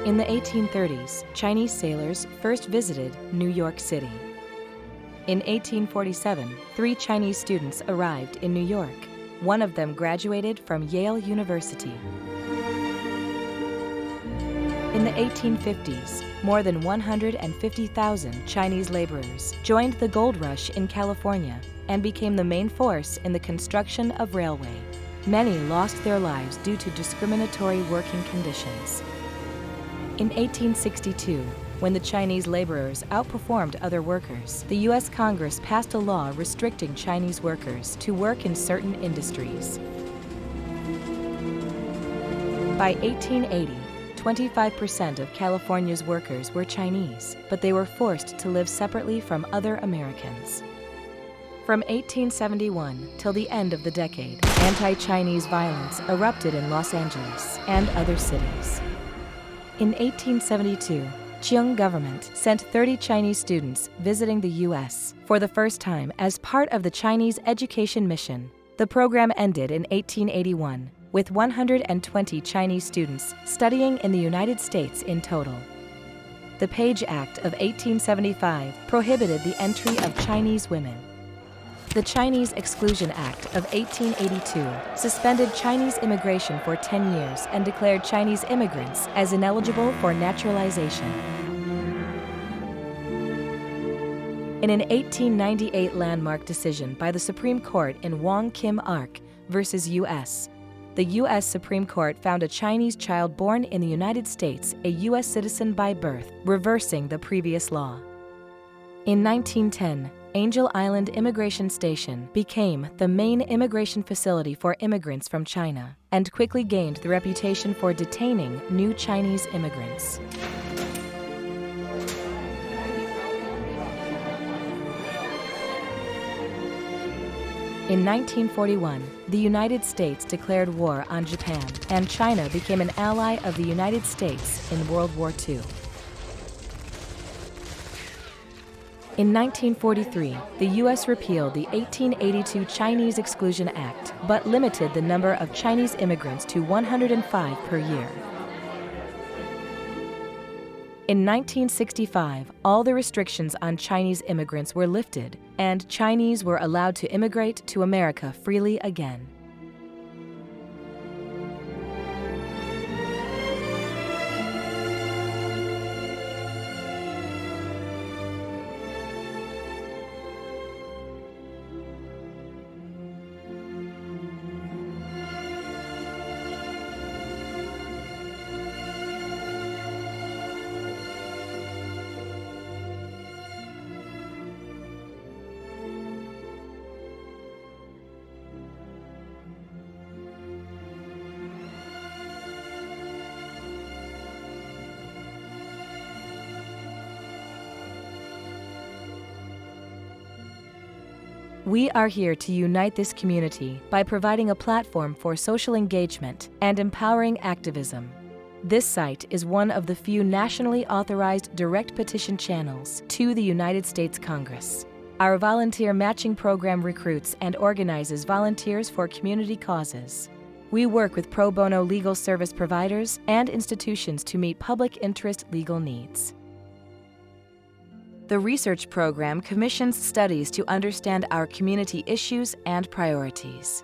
In the 1830s, Chinese sailors first visited New York City. In 1847, 3 Chinese students arrived in New York. One of them graduated from Yale University. In the 1850s, more than 150,000 Chinese laborers joined the gold rush in California and became the main force in the construction of railway. Many lost their lives due to discriminatory working conditions. In 1862, when the Chinese laborers outperformed other workers, the U.S. Congress passed a law restricting Chinese workers to work in certain industries. By 1880, 25% of California's workers were Chinese, but they were forced to live separately from other Americans. From 1871 till the end of the decade, anti-Chinese violence erupted in Los Angeles and other cities. In 1872, Qing government sent 30 Chinese students visiting the U.S. for the first time as part of the Chinese education mission. The program ended in 1881, with 120 Chinese students studying in the United States in total. The Page Act of 1875 prohibited the entry of Chinese women. The Chinese Exclusion Act of 1882 suspended Chinese immigration for 10 years and declared Chinese immigrants as ineligible for naturalization. In an 1898 landmark decision by the Supreme Court in Wong Kim Ark versus U.S., the U.S. Supreme Court found a Chinese child born in the United States a U.S. citizen by birth, reversing the previous law. In 1910, Angel Island Immigration Station became the main immigration facility for immigrants from China and quickly gained the reputation for detaining new Chinese immigrants. In 1941, the United States declared war on Japan, and China became an ally of the United States in World War II. In 1943, the U.S. repealed the 1882 Chinese Exclusion Act, but limited the number of Chinese immigrants to 105 per year. In 1965, all the restrictions on Chinese immigrants were lifted, and Chinese were allowed to immigrate to America freely again. We are here to unite this community by providing a platform for social engagement and empowering activism. This site is one of the few nationally authorized direct petition channels to the United States Congress. Our volunteer matching program recruits and organizes volunteers for community causes. We work with pro bono legal service providers and institutions to meet public interest legal needs. The research program commissions studies to understand our community issues and priorities.